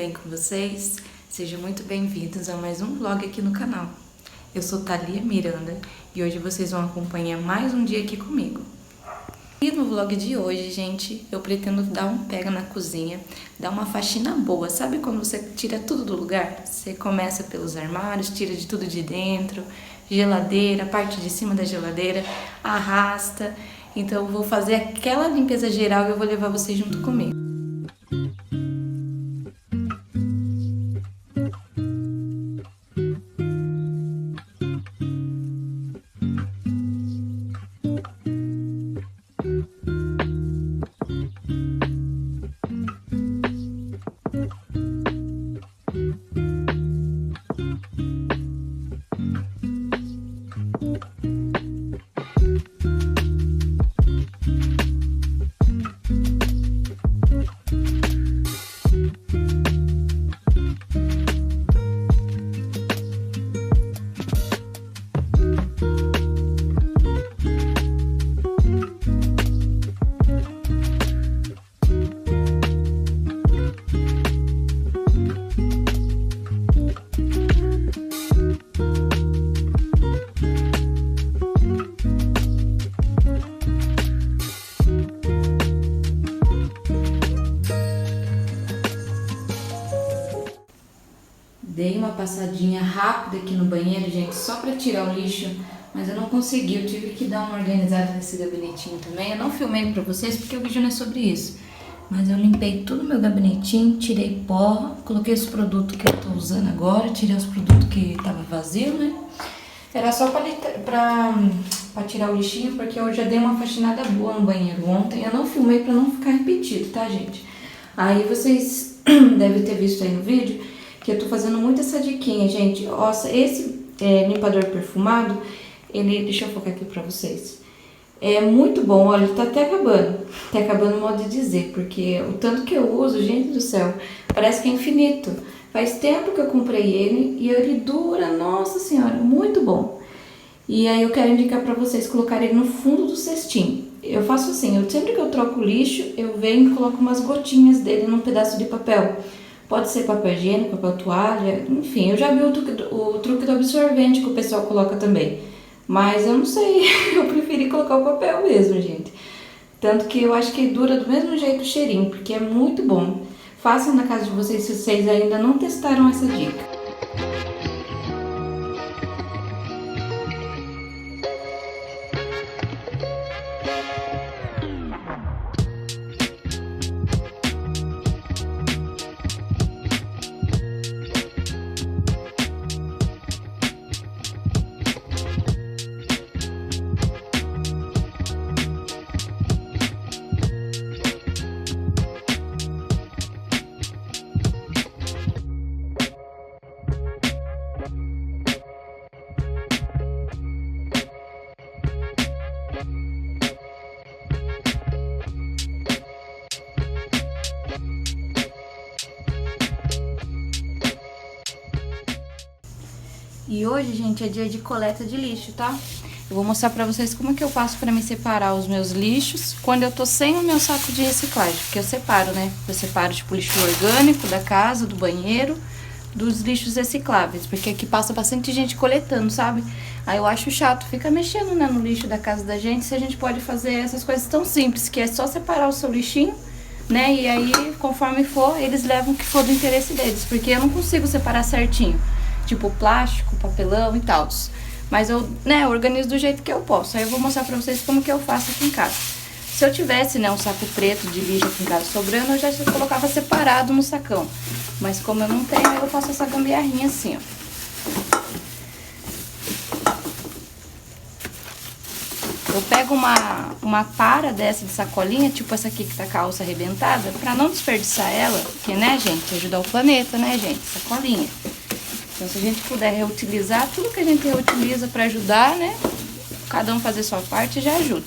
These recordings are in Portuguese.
bem com vocês? Sejam muito bem-vindos a mais um vlog aqui no canal. Eu sou THALYA Miranda e hoje vocês vão acompanhar mais um dia aqui comigo. E no vlog de hoje, gente, eu pretendo dar um pega na cozinha, dar uma faxina boa. Sabe quando você tira tudo do lugar? Você começa pelos armários, tira de tudo de dentro, geladeira, parte de cima da geladeira, arrasta. Então eu vou fazer aquela limpeza geral e eu vou levar vocês junto comigo. Dei uma passadinha rápida aqui no banheiro, gente, só pra tirar o lixo, mas eu não consegui, eu tive que dar uma organizada nesse gabinetinho também. Eu não filmei pra vocês porque o vídeo não é sobre isso, mas eu limpei tudo meu gabinetinho, tirei pó, coloquei os produtos que eu tô usando agora, tirei os produtos que tava vazio, né? Era só pra tirar o lixinho, porque eu já dei uma faxinada boa no banheiro ontem. Eu não filmei pra não ficar repetido, tá, gente? Aí vocês devem ter visto aí no vídeo que eu tô fazendo muito essa diquinha, gente. Nossa, esse limpador perfumado, ele, deixa eu focar aqui pra vocês. É muito bom, olha, ele tá até acabando. Tá acabando o modo de dizer, porque o tanto que eu uso, gente do céu, parece que é infinito. Faz tempo que eu comprei ele e ele dura, nossa senhora, muito bom. E aí eu quero indicar pra vocês colocarem ele no fundo do cestinho. Eu faço assim, sempre que eu troco o lixo, eu venho e coloco umas gotinhas dele num pedaço de papel. Pode ser papel higiênico, papel toalha, enfim, eu já vi o truque do absorvente que o pessoal coloca também. Mas eu não sei, eu preferi colocar o papel mesmo, gente. Tanto que eu acho que dura do mesmo jeito o cheirinho, porque é muito bom. Façam na casa de vocês se vocês ainda não testaram essa dica. E hoje, gente, é dia de coleta de lixo, tá? Eu vou mostrar pra vocês como que eu faço pra me separar os meus lixos quando eu tô sem o meu saco de reciclagem. Porque eu separo, né? Eu separo, tipo, o lixo orgânico da casa, do banheiro, dos lixos recicláveis. Porque aqui passa bastante gente coletando, sabe? Aí eu acho chato, fica mexendo, né, no lixo da casa da gente, se a gente pode fazer essas coisas tão simples, que é só separar o seu lixinho, né? E aí, conforme for, eles levam o que for do interesse deles. Porque eu não consigo separar certinho. Tipo plástico, papelão e tal. Mas eu, né, organizo do jeito que eu posso. Aí eu vou mostrar pra vocês como que eu faço aqui em casa. Se eu tivesse, né, um saco preto de lixo aqui em casa sobrando, eu já colocava separado no sacão. Mas como eu não tenho, eu faço essa gambiarrinha assim, ó. Eu pego uma para dessa de sacolinha, tipo essa aqui que tá com a alça arrebentada, pra não desperdiçar ela, porque, né, gente, ajudar o planeta, né, gente, sacolinha. Então, se a gente puder reutilizar, tudo que a gente reutiliza para ajudar, né? Cada um fazer sua parte já ajuda.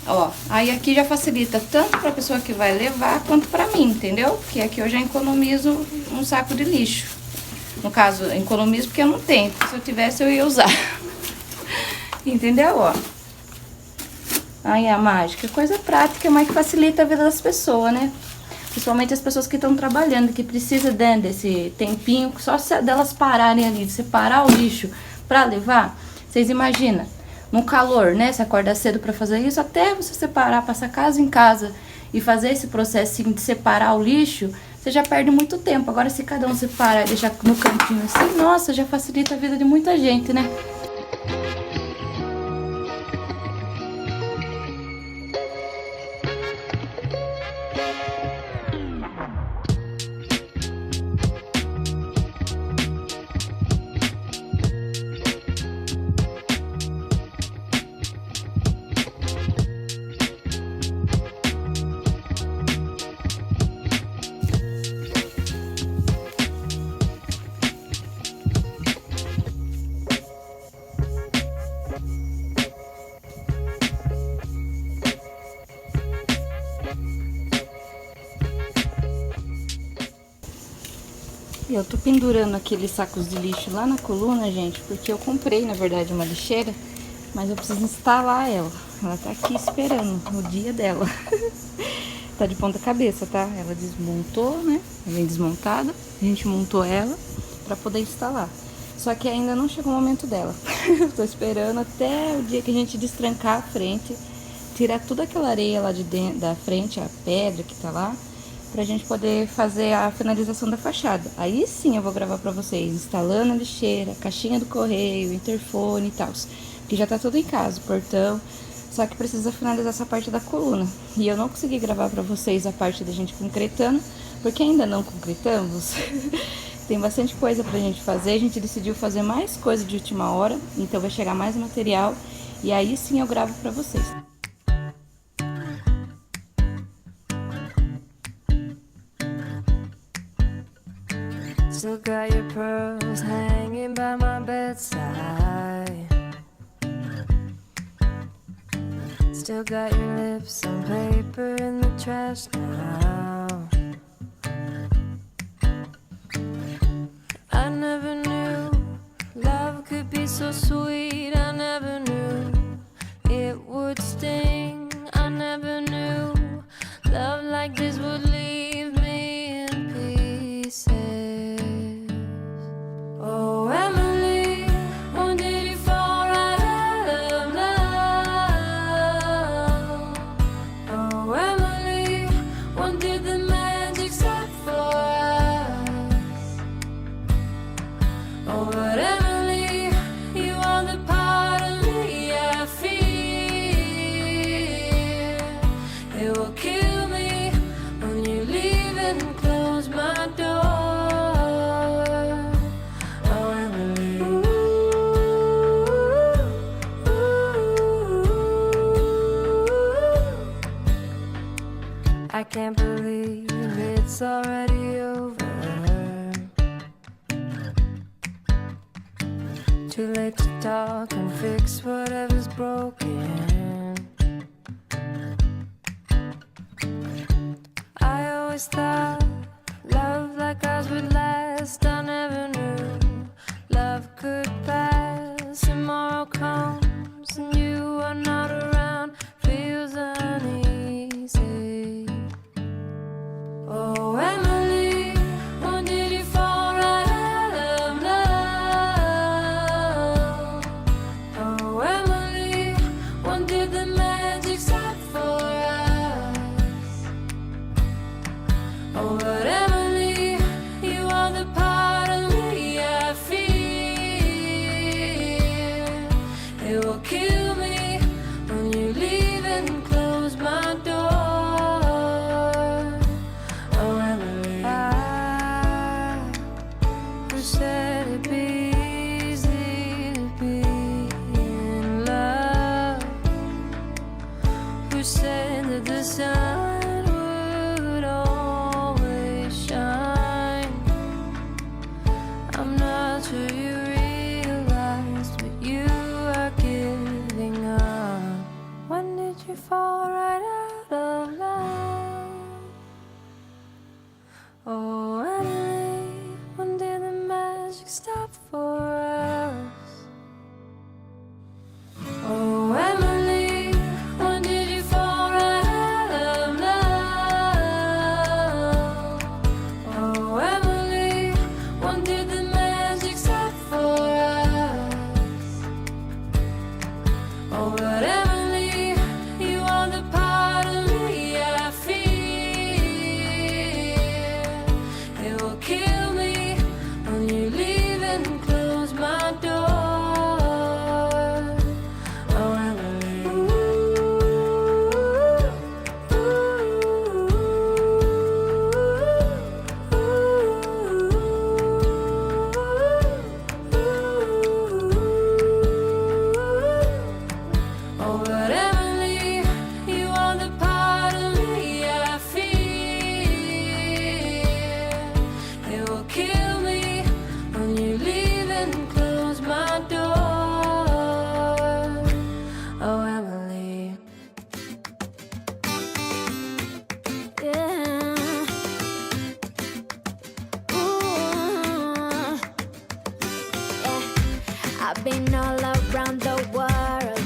Ó, aí aqui já facilita tanto para a pessoa que vai levar, quanto para mim, entendeu? Porque aqui eu já economizo um saco de lixo. No caso, economizo porque eu não tenho. Se eu tivesse, eu ia usar. Entendeu, ó? Aí a mágica, coisa prática, mas que facilita a vida das pessoas, né? Principalmente as pessoas que estão trabalhando, que precisam desse tempinho, só delas pararem ali, de separar o lixo pra levar. Vocês imaginam, no calor, né? Você acorda cedo pra fazer isso, até você separar, passar casa em casa e fazer esse processinho de separar o lixo, você já perde muito tempo. Agora, se cada um separar e deixar no cantinho assim, nossa, já facilita a vida de muita gente, né? Eu tô pendurando aqueles sacos de lixo lá na coluna, gente, porque eu comprei, na verdade, uma lixeira, mas eu preciso instalar ela. Ela tá aqui esperando o dia dela. Tá de ponta cabeça, tá? Ela desmontou, né? Ela vem desmontada. A gente montou ela pra poder instalar. Só que ainda não chegou o momento dela. Eu tô esperando até o dia que a gente destrancar a frente, tirar toda aquela areia lá de dentro, da frente, a pedra que tá lá, pra gente poder fazer a finalização da fachada. Aí sim eu vou gravar pra vocês, instalando a lixeira, a caixinha do correio, o interfone e tal. Que já tá tudo em casa, o portão. Só que precisa finalizar essa parte da coluna. E eu não consegui gravar pra vocês a parte da gente concretando, porque ainda não concretamos. Tem bastante coisa pra gente fazer. A gente decidiu fazer mais coisa de última hora, então vai chegar mais material. E aí sim eu gravo pra vocês. Still got your pearls hanging by my bedside. Still got your lips on paper in the trash now. I never knew love could be so sweet. I never knew it would sting. I never knew love like this would leave me in pieces. Oh, Emily, when did you fall right out of love? Oh, Emily, when did the magic stop for us? Oh, but Emily, you are the part of me I fear. It will kill me when you leave and close my door. I can't believe it's already over. Too late to talk and fix whatever's broken. I always thought love like ours would last. I never knew love could pass. Tomorrow comes and you are not around. Feels uneasy. Oh, Emily, when did you fall right out of love? Oh, Emily, when did the magic stop for us? Oh, but Emily, you are the part I've been all around the world.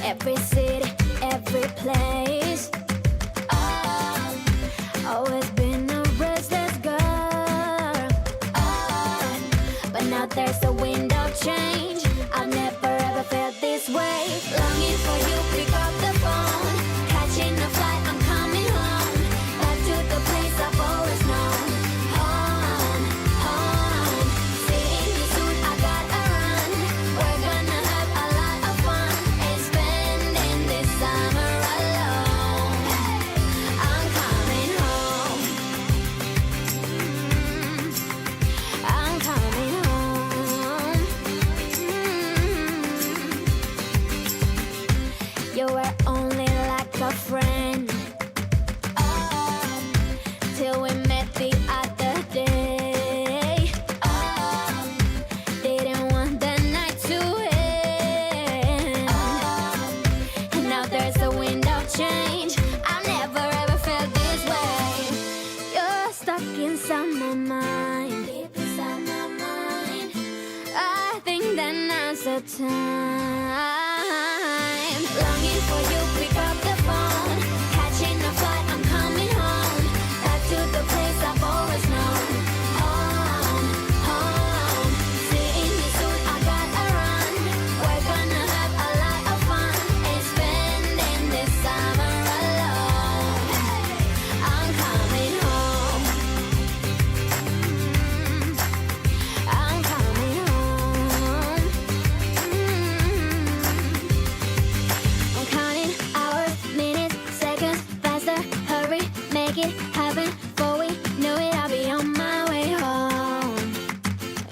Every city, every place. Always been a restless girl. But now there's a wind of change. I've never ever felt this way. Longing for you, pick up the phone. Catching a flight, I'm coming home. Back to the place I've always known. Home, home. Seeing you soon, I gotta run. We're gonna have a lot of fun and spending this summer alone. I'm coming home. I'm coming home. You were only like a friend till we met the other day. Didn't want the night to end. And now there's a wind of change. I've never ever felt this way. You're stuck inside my mind, deep inside my mind. I think that now's the time. Longing for you, pick up the phone. Catching a flight, I'm coming home. Back to the place I've always known. Home, home. Seeing you soon, I gotta run. We're gonna have a lot of fun and spending this summer alone. I'm coming home. I'm coming home. I'm counting hours, minutes, seconds, faster, hurry, make it happen. Before we knew it, I'll be on my way home.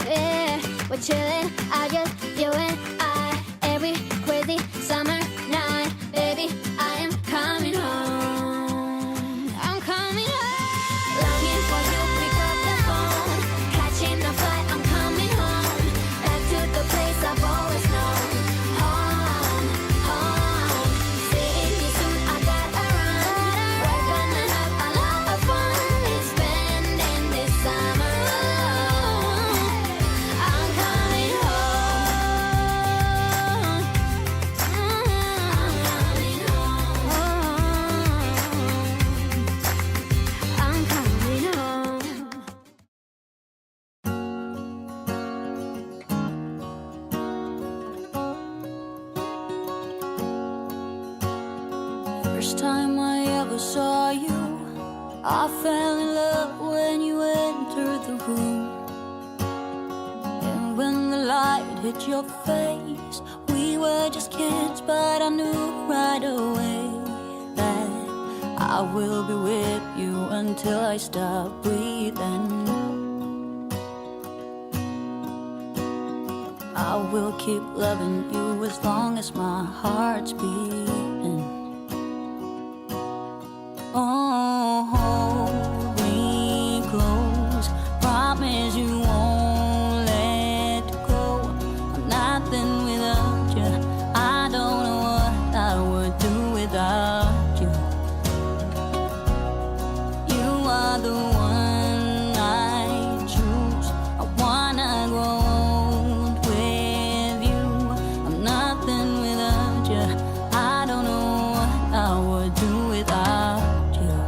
Yeah, we're chilling, I just, you and I. Every crazy summer night, baby, I am coming home. I'm coming home. Longing for you, pick up the phone. Catching a flight, I'm coming home. Back to the place I've always known. Home, home. Seeing you soon, I gotta run. We're gonna have a lot of fun and spending this summer alone. I'm coming home. I'm coming home. I'm coming home. First time I ever saw you, I fell in love when you entered the room. And when the light hit your face, we were just kids, but I knew right away that I will be with you until I stop breathing. I will keep loving you as long as my heart's beating. Oh, hold me close. Promise you won't let go. I'm nothing without you. I don't know what I would do without you. You are the one I choose. I wanna grow old with you. I'm nothing without you. I don't know what I would do without you.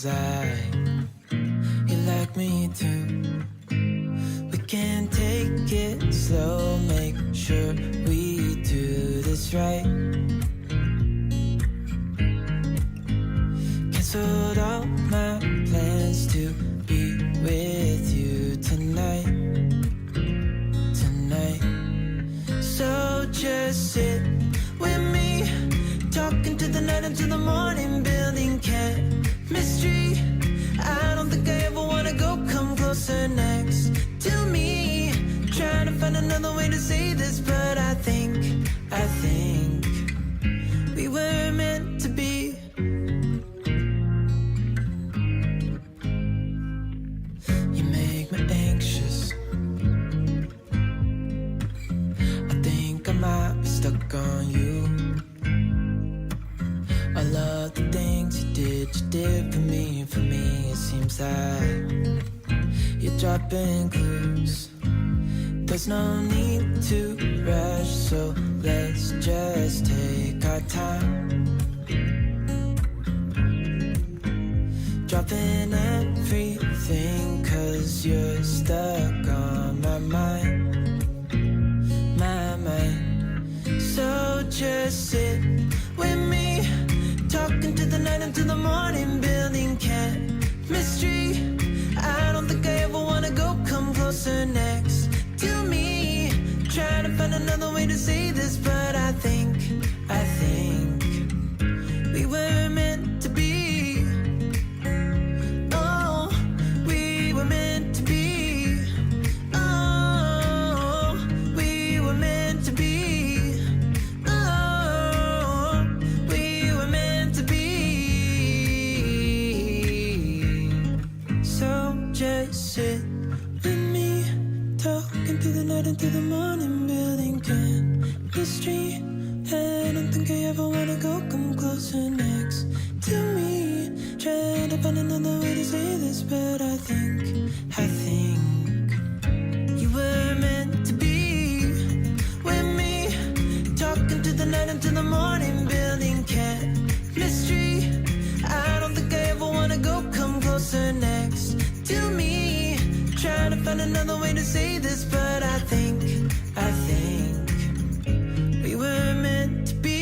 like you like me too. We can take it slow, make sure we do this right. Canceled all my plans to be with you tonight. So just sit with me, talking to the night until the morning, building chemistry. I don't think I ever wanna go, come closer next to me. Trying to find another way to say this, but I think we were meant to be. You make me anxious. I might be stuck on you. I love the things you did for me. For me, it seems like you're dropping clues. There's no need to rush, so let's just take our time. Dropping everything, 'cause you're stuck on my mind. So just sit with me, talking to the night until the morning, building chemistry. I don't think I ever wanna go, come closer next to me. Trying to find another way to say this, but I think we were meant to be. Oh, we were meant to be. Oh, we were meant to be. Sit with me, talking through the night into the morning, building chemistry. I don't think I ever wanna go, come closer next to me. Trying to find another way to say this, but I think you were meant to be with me, talking to the night into the morning, building chemistry. I don't think I ever wanna go, come closer next to me. Trying to find another way to say this, but I think we were meant to be.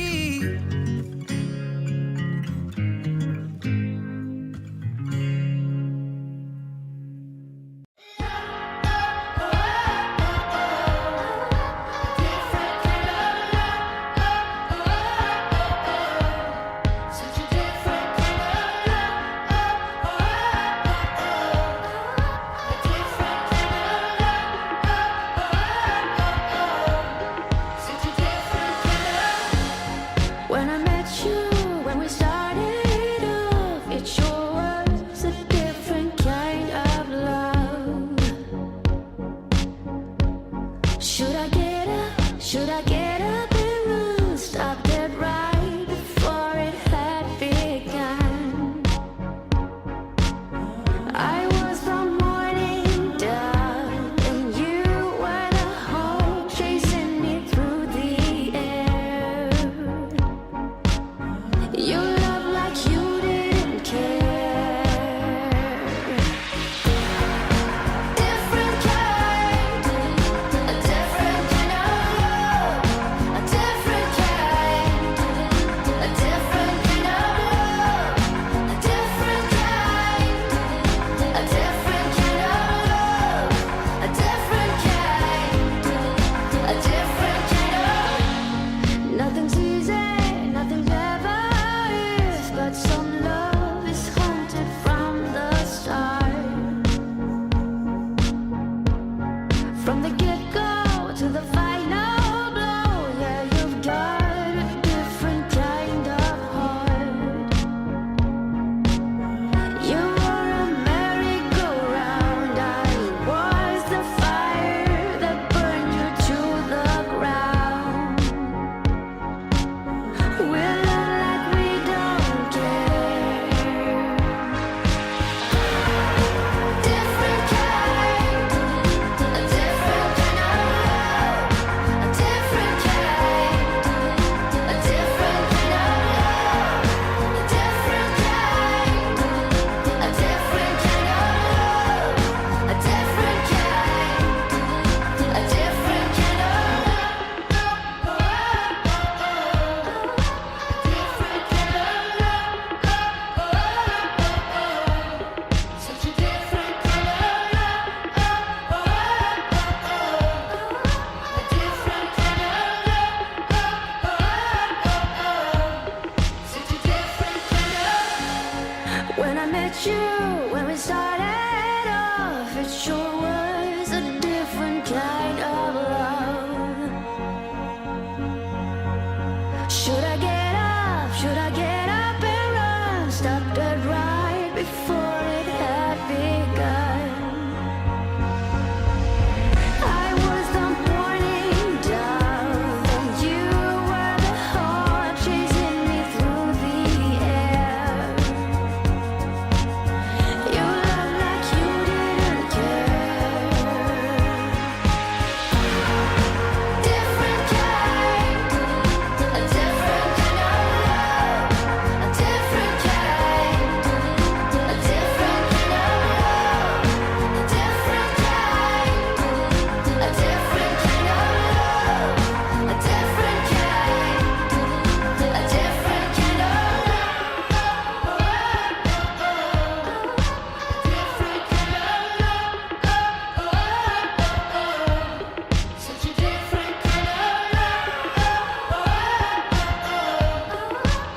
Nothing's easy, nothing's ever I met you, when we started off, it sure was a different kind of love. Should I get up? Should I get up and run? Stop dead right before it had begun. I was the morning dove, and you were the heart chasing me through the air. You loved like you didn't care. Different kind, a different kind of love. A different kind, a different kind of love. A different kind, a different kind of love. A different kind, a different kind of such a different kind of love.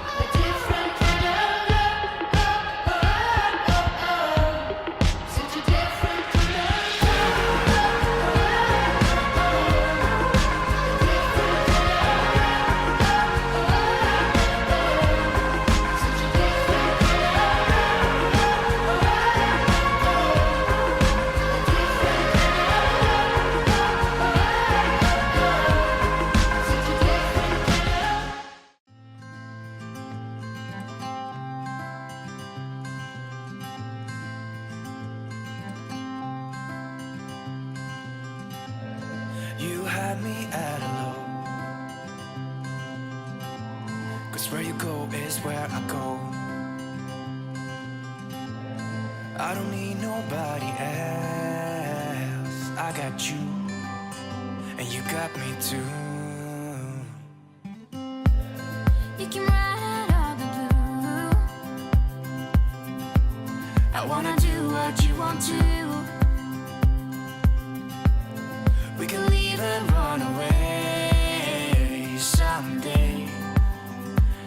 A different kind of such a different kind You had me at hello, 'cause where you go is where I go. I don't need nobody else. I got you, and you got me too. You can ride all the blue. I wanna do what you want to. We can leave and run away someday,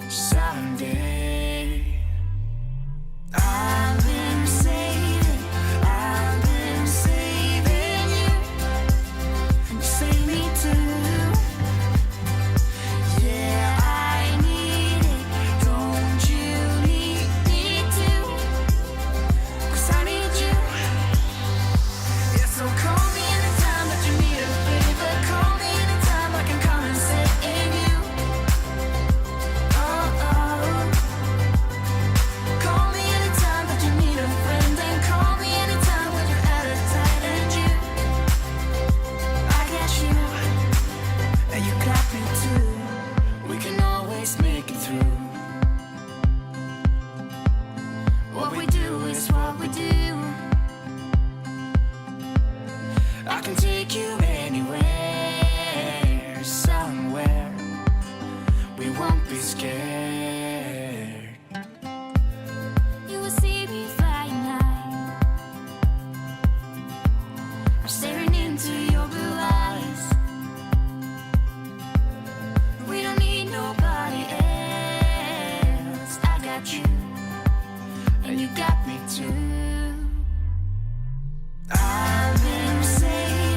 someday. I've been saving you, and you save me too. Yeah, I need it, don't you need me too? 'Cause I need you. Yeah, so call me anytime that you need a favor. Call me anytime I can come and sit in you. Oh, oh. Call me anytime that you need a friend. And call me anytime when you're at a tight end. You, I got you, and you got me too. We can always make it through. What we do is what we do. I can take you anywhere, somewhere. We won't be scared. You will see me flying high. I'm staring into your blue eyes. We don't need nobody else. I got you, and you got me too. I've been saving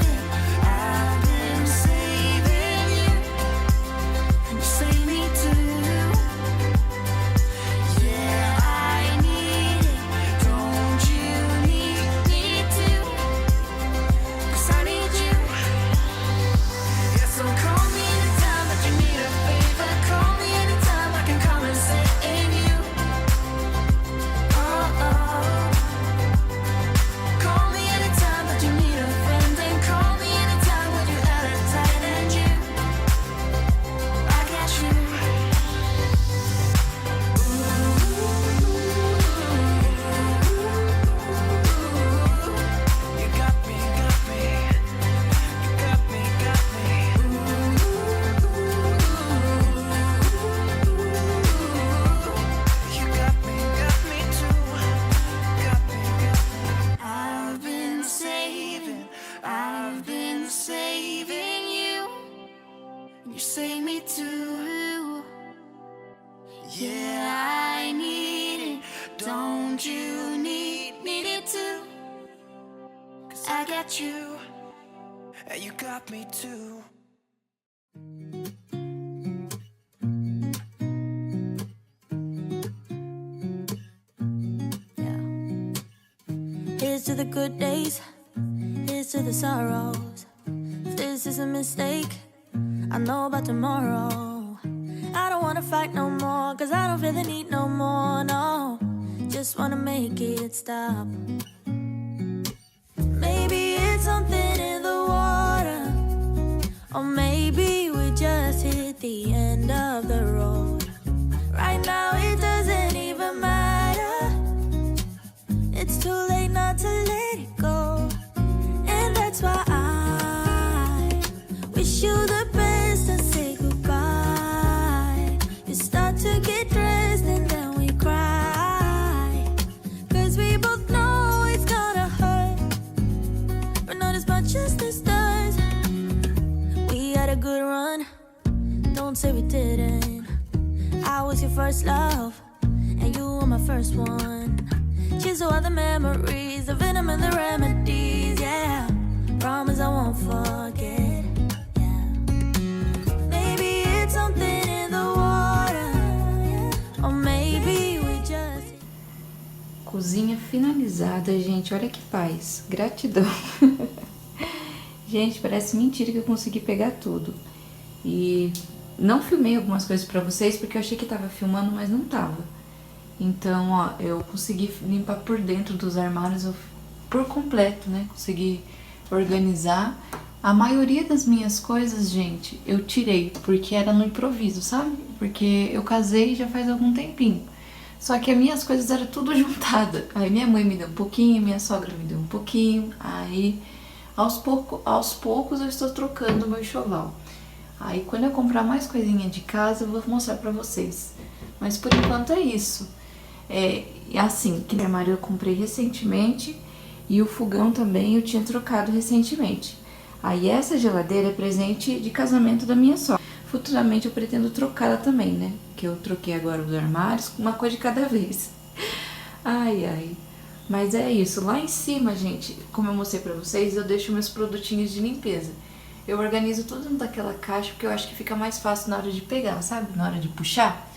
you, and you save me too. Yeah, I need it, don't you need me too? 'Cause I need you. Yeah, so call me anytime that you need a favor. Call me anytime I can come and sit in you. Oh, oh. Don't you need it too? 'Cause I got you. And you got me too. Here's to the good days, here's to the sorrows. If this is a mistake, I know about tomorrow. I don't wanna fight no more, 'cause I don't feel the need no more, no. Just wanna make it stop. Maybe it's something in the water, or maybe we just hit the end of the road. Right now it doesn't even matter. It's too late not to let it go. And that's why I wish you the best and say goodbye. You start to get dressed and then we cry, 'cause we both know it's gonna hurt, but not as much as this does. We had a good run, don't say we didn't. I was your first love, and you were my first one. Cheers to all the memories, the venom and the remedies, yeah. Promise I won't forget, yeah. Maybe it's something in the water, yeah. Or maybe we just... Cozinha finalizada, gente. Olha que paz. Gratidão. Gente, parece mentira que eu consegui pegar tudo. E não filmei algumas coisas pra vocês porque eu achei que tava filmando, mas não tava. Então, ó, eu consegui limpar por dentro dos armários por completo, né? Consegui organizar. A maioria das minhas coisas, gente, eu tirei porque era no improviso, sabe? Porque eu casei já faz algum tempinho. Só que as minhas coisas eram tudo juntada. Aí minha mãe me deu um pouquinho, minha sogra me deu um pouquinho. Aí, aos poucos eu estou trocando o meu enxoval. Aí, quando eu comprar mais coisinha de casa, eu vou mostrar pra vocês. Mas por enquanto é isso. É assim, que armário eu comprei recentemente e o fogão também eu tinha trocado recentemente. Aí essa geladeira é presente de casamento da minha sogra. Futuramente eu pretendo trocá-la também, né? Que eu troquei agora os armários, uma coisa de cada vez. Ai, ai. Mas é isso. Lá em cima, gente, como eu mostrei pra vocês, eu deixo meus produtinhos de limpeza. Eu organizo tudo dentro daquela caixa porque eu acho que fica mais fácil na hora de pegar, sabe? Na hora de puxar.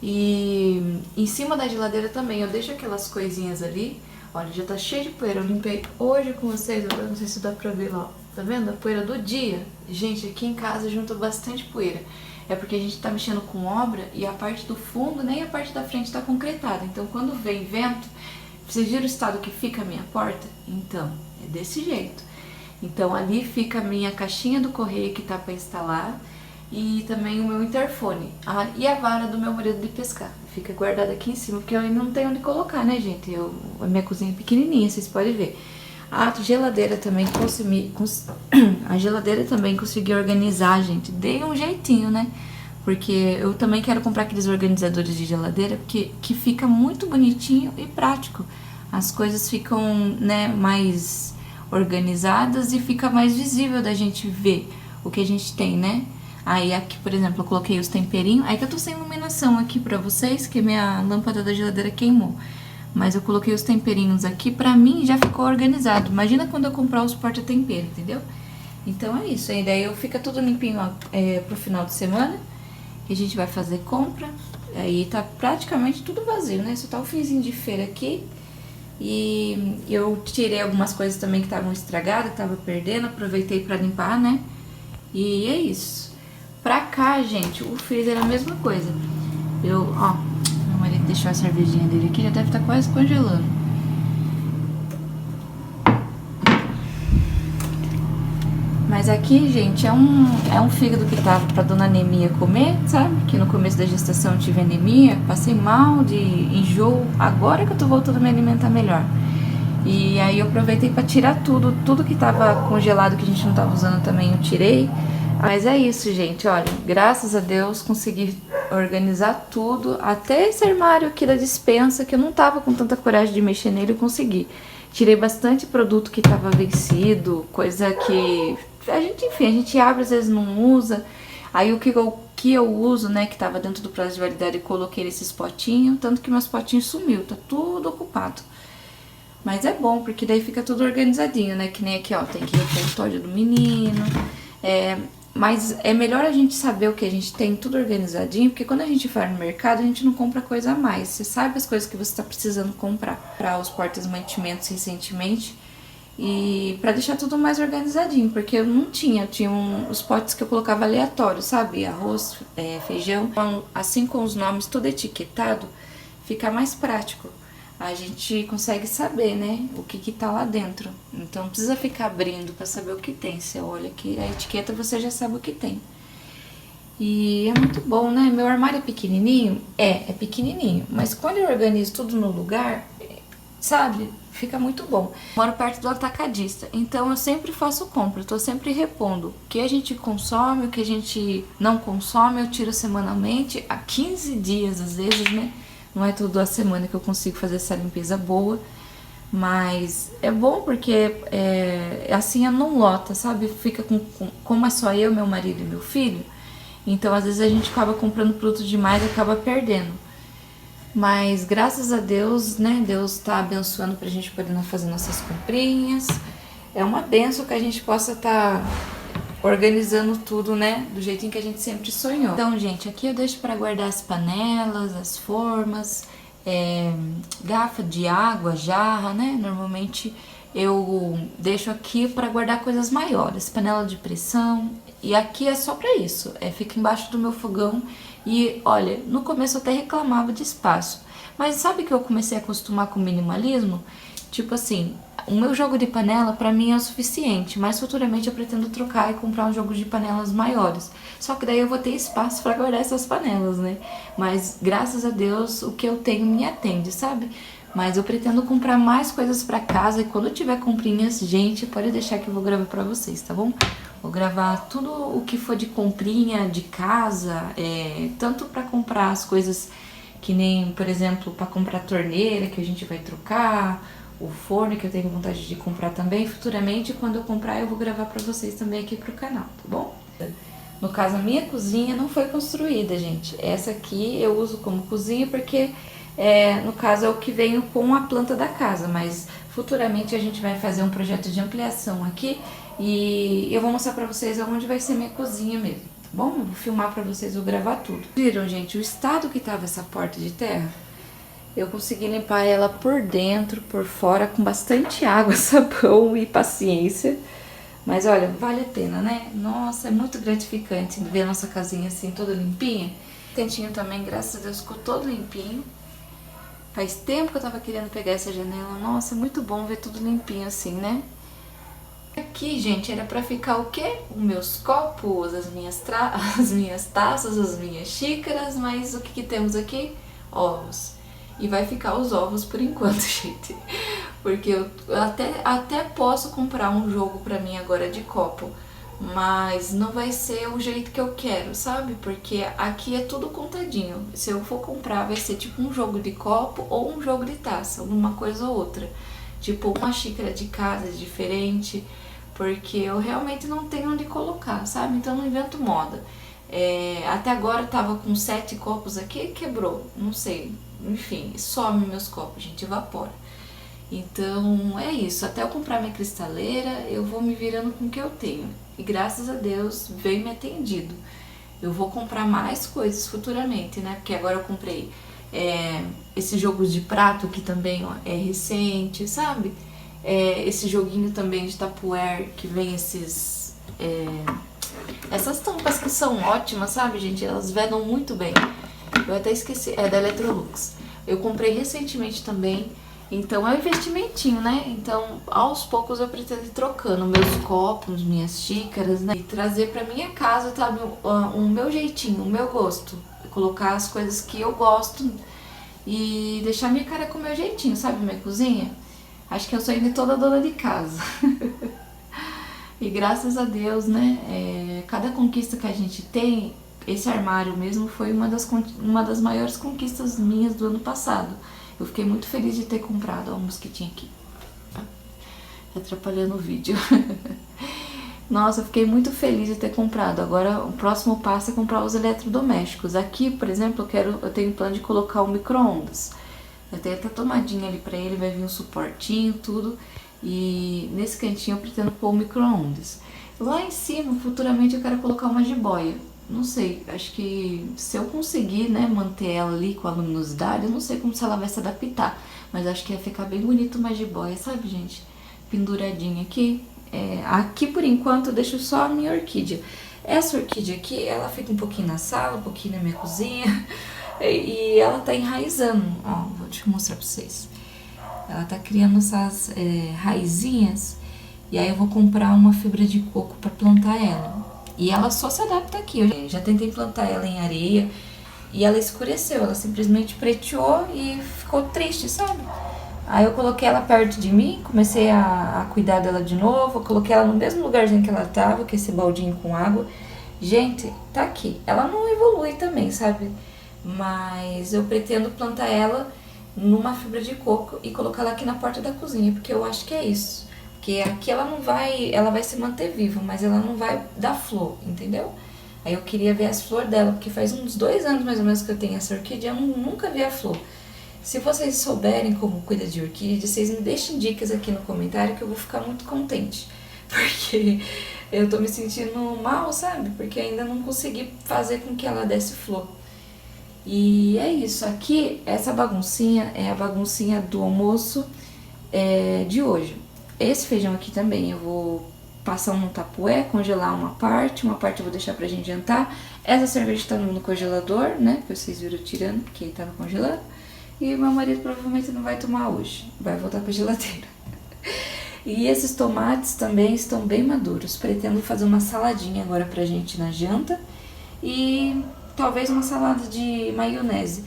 E em cima da geladeira também eu deixo aquelas coisinhas ali. Olha, já tá cheio de poeira. Eu limpei hoje com vocês, eu não sei se dá pra ver lá. Tá vendo? A poeira do dia. Gente, aqui em casa junta bastante poeira. É porque a gente tá mexendo com obra e a parte do fundo nem a parte da frente tá concretada. Então quando vem vento, vocês viram o estado que fica a minha porta? Então, é desse jeito. Então ali fica a minha caixinha do correio que tá pra instalar. E também o meu interfone. E a vara do meu marido de pescar. Fica guardada aqui em cima, porque eu não tenho onde colocar, né, gente? A minha cozinha é pequenininha, vocês podem ver. A geladeira também consegui organizar, gente. Dei um jeitinho, né? Porque eu também quero comprar aqueles organizadores de geladeira, que fica muito bonitinho e prático. As coisas ficam, né, mais organizadas e fica mais visível da gente ver o que a gente tem, né? Aí aqui, por exemplo, eu coloquei os temperinhos. Aí que eu tô sem iluminação aqui pra vocês, que minha lâmpada da geladeira queimou. Mas eu coloquei os temperinhos aqui, pra mim já ficou organizado. Imagina quando eu comprar os porta-tempero, entendeu? Então é isso. Aí daí fica tudo limpinho pro final de semana, que a gente vai fazer compra. Aí tá praticamente tudo vazio, né? Só tá o finzinho de feira aqui. E eu tirei algumas coisas também que estavam estragadas, que tava perdendo. Aproveitei pra limpar, né? E é isso. Pra cá, gente, o freezer é a mesma coisa. Meu marido deixou a cervejinha dele aqui, já deve estar quase congelando. Mas aqui, gente, é um fígado que tava pra dona anemia comer, sabe? Que no começo da gestação eu tive anemia, passei mal de enjoo. Agora que eu tô voltando a me alimentar melhor. E aí eu aproveitei pra tirar tudo que tava congelado, que a gente não tava usando também, eu tirei. Mas é isso, gente, olha, graças a Deus consegui organizar tudo, até esse armário aqui da despensa, que eu não tava com tanta coragem de mexer nele, eu consegui. Tirei bastante produto que tava vencido, coisa que a gente abre, às vezes não usa. Aí o que eu que eu uso, né, que tava dentro do prazo de validade, e coloquei nesses potinhos, tanto que meus potinhos sumiu, tá tudo ocupado. Mas é bom, porque daí fica tudo organizadinho, né, que nem aqui, ó, tem aqui o repertório do menino, mas é melhor a gente saber o que a gente tem tudo organizadinho, porque quando a gente vai no mercado, a gente não compra coisa a mais. Você sabe as coisas que você tá precisando comprar para os portas-mantimentos recentemente, e pra deixar tudo mais organizadinho, porque eu não tinha, os potes que eu colocava aleatório, sabe? Arroz, feijão, então, assim com os nomes tudo etiquetado, fica mais prático. A gente consegue saber, né, o que tá lá dentro. Então não precisa ficar abrindo pra saber o que tem. Você olha aqui a etiqueta, você já sabe o que tem. E é muito bom, né? Meu armário é pequenininho? É pequenininho. Mas quando eu organizo tudo no lugar, sabe? Fica muito bom. Moro perto do atacadista, então eu sempre faço compra, eu tô sempre repondo. O que a gente consome, o que a gente não consome, eu tiro semanalmente, há 15 dias às vezes, né? Não é toda a semana que eu consigo fazer essa limpeza boa, mas é bom porque assim não lota, sabe? Fica como é só eu, meu marido e meu filho, então às vezes a gente acaba comprando produto demais e acaba perdendo. Mas graças a Deus, né, Deus tá abençoando pra gente poder fazer nossas comprinhas. É uma benção que a gente possa estar organizando tudo, né, do jeitinho que a gente sempre sonhou. Então, gente, aqui eu deixo pra guardar as panelas, as formas, garrafa de água, jarra, né, normalmente eu deixo aqui pra guardar coisas maiores, panela de pressão, e aqui é só pra isso, fica embaixo do meu fogão. E olha, no começo eu até reclamava de espaço, mas sabe que eu comecei a acostumar com o minimalismo? Tipo assim, o meu jogo de panela pra mim é o suficiente, mas futuramente eu pretendo trocar e comprar um jogo de panelas maiores. Só que daí eu vou ter espaço pra guardar essas panelas, né? Mas graças a Deus o que eu tenho me atende, sabe? Mas eu pretendo comprar mais coisas pra casa, e quando eu tiver comprinhas, gente, pode deixar que eu vou gravar pra vocês, tá bom? Vou gravar tudo o que for de comprinha de casa, tanto pra comprar as coisas que nem, por exemplo, pra comprar torneira que a gente vai trocar, o forno que eu tenho vontade de comprar também. Futuramente, quando eu comprar, eu vou gravar pra vocês também aqui pro canal, tá bom? No caso, a minha cozinha não foi construída, gente. Essa aqui eu uso como cozinha porque, no caso, é o que veio com a planta da casa, mas futuramente a gente vai fazer um projeto de ampliação aqui e eu vou mostrar pra vocês aonde vai ser minha cozinha mesmo, tá bom? Eu vou filmar pra vocês, vou gravar tudo. Viram, gente, o estado que tava essa porta de terra? Eu consegui limpar ela por dentro, por fora, com bastante água, sabão e paciência. Mas olha, vale a pena, né? Nossa, é muito gratificante ver a nossa casinha assim, toda limpinha. O cantinho também, graças a Deus, ficou todo limpinho. Faz tempo que eu tava querendo pegar essa janela. Nossa, é muito bom ver tudo limpinho assim, né? Aqui, gente, era pra ficar o quê? Os meus copos, as minhas taças, as minhas xícaras, mas o que temos aqui? Ovos. E vai ficar os ovos por enquanto, gente. Porque eu até posso comprar um jogo pra mim agora de copo, mas não vai ser o jeito que eu quero, sabe? Porque aqui é tudo contadinho. Se eu for comprar, vai ser tipo um jogo de copo ou um jogo de taça, uma coisa ou outra. Tipo uma xícara de casa diferente, porque eu realmente não tenho onde colocar, sabe? Então não invento moda. Até agora eu tava com 7 copos aqui, quebrou, não sei. Enfim, some meus copos, gente, evapora. Então é isso, até eu comprar minha cristaleira, eu vou me virando com o que eu tenho. E graças a Deus veio me atendido. Eu vou comprar mais coisas futuramente, né? Porque agora eu comprei esse jogo de prato que também ó, é recente, sabe? Esse joguinho também de Tupperware que vem essas tampas que são ótimas, sabe, gente? Elas vedam muito bem. Eu até esqueci, é da Electrolux. Eu comprei recentemente também, então é um investimentinho, né? Então, aos poucos eu pretendo ir trocando meus copos, minhas xícaras, né? E trazer pra minha casa, tá? O meu jeitinho, o meu gosto. Colocar as coisas que eu gosto e deixar minha cara com o meu jeitinho, sabe? Minha cozinha. Acho que eu sou ainda toda dona de casa. E graças a Deus, né? Cada conquista que a gente tem... Esse armário mesmo foi uma das maiores conquistas minhas do ano passado. Eu fiquei muito feliz de ter comprado. Ó, um mosquitinho aqui. Atrapalhando o vídeo. Nossa, eu fiquei muito feliz de ter comprado. Agora o próximo passo é comprar os eletrodomésticos. Aqui, por exemplo, eu tenho plano de colocar o micro-ondas. Eu tenho até tomadinha ali pra ele, vai vir um suportinho, tudo. E nesse cantinho eu pretendo pôr o micro-ondas. Lá em cima, futuramente eu quero colocar uma jiboia. Não sei, acho que se eu conseguir, né, manter ela ali com a luminosidade, eu não sei como se ela vai se adaptar. Mas acho que ia ficar bem bonito uma jiboia, sabe, gente? Penduradinha aqui. Aqui, por enquanto, eu deixo só a minha orquídea. Essa orquídea aqui, ela fica um pouquinho na sala, um pouquinho na minha cozinha. E ela tá enraizando. Ó, deixa eu mostrar pra vocês. Ela tá criando essas raizinhas. E aí eu vou comprar uma fibra de coco pra plantar ela. E ela só se adapta aqui. Eu já tentei plantar ela em areia e ela escureceu. Ela simplesmente preteou e ficou triste, sabe? Aí eu coloquei ela perto de mim, comecei a cuidar dela de novo. Eu coloquei ela no mesmo lugarzinho que ela tava, que é esse baldinho com água. Gente, tá aqui. Ela não evolui também, sabe? Mas eu pretendo plantar ela numa fibra de coco e colocar ela aqui na porta da cozinha, porque eu acho que é isso. Porque aqui ela vai se manter viva, mas ela não vai dar flor, entendeu? Aí eu queria ver as flores dela, porque faz uns 2 anos mais ou menos que eu tenho essa orquídea, eu nunca vi a flor. Se vocês souberem como cuida de orquídea, vocês me deixem dicas aqui no comentário que eu vou ficar muito contente. Porque eu tô me sentindo mal, sabe? Porque ainda não consegui fazer com que ela desse flor. E é isso, aqui, essa baguncinha é a baguncinha do almoço de hoje. Esse feijão aqui também eu vou passar um tapué, congelar uma parte eu vou deixar pra gente jantar. Essa cerveja tá no congelador, né, que vocês viram tirando, porque tava congelando. E meu marido provavelmente não vai tomar hoje, vai voltar pra geladeira. E esses tomates também estão bem maduros. Pretendo fazer uma saladinha agora pra gente na janta. E talvez uma salada de maionese.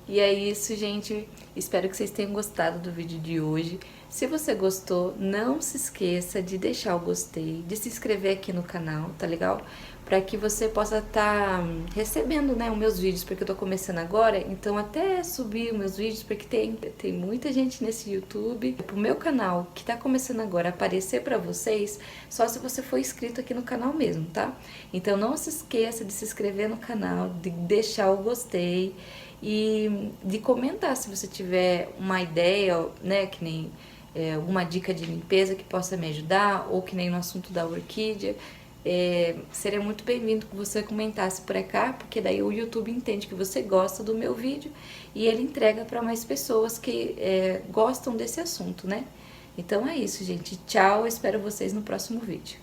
E é isso, gente. Espero que vocês tenham gostado do vídeo de hoje. Se você gostou, não se esqueça de deixar o gostei, de se inscrever aqui no canal, tá legal? Para que você possa estar recebendo, né, os meus vídeos, porque eu tô começando agora, então até subir os meus vídeos, porque tem muita gente nesse YouTube. Pro meu canal, que tá começando agora, aparecer pra vocês, só se você for inscrito aqui no canal mesmo, tá? Então não se esqueça de se inscrever no canal, de deixar o gostei e de comentar se você tiver uma ideia, né, que nem alguma dica de limpeza que possa me ajudar, ou que nem no assunto da orquídea. Seria muito bem-vindo que você comentasse por cá, porque daí o YouTube entende que você gosta do meu vídeo e ele entrega para mais pessoas que gostam desse assunto, né? Então é isso, gente. Tchau, espero vocês no próximo vídeo.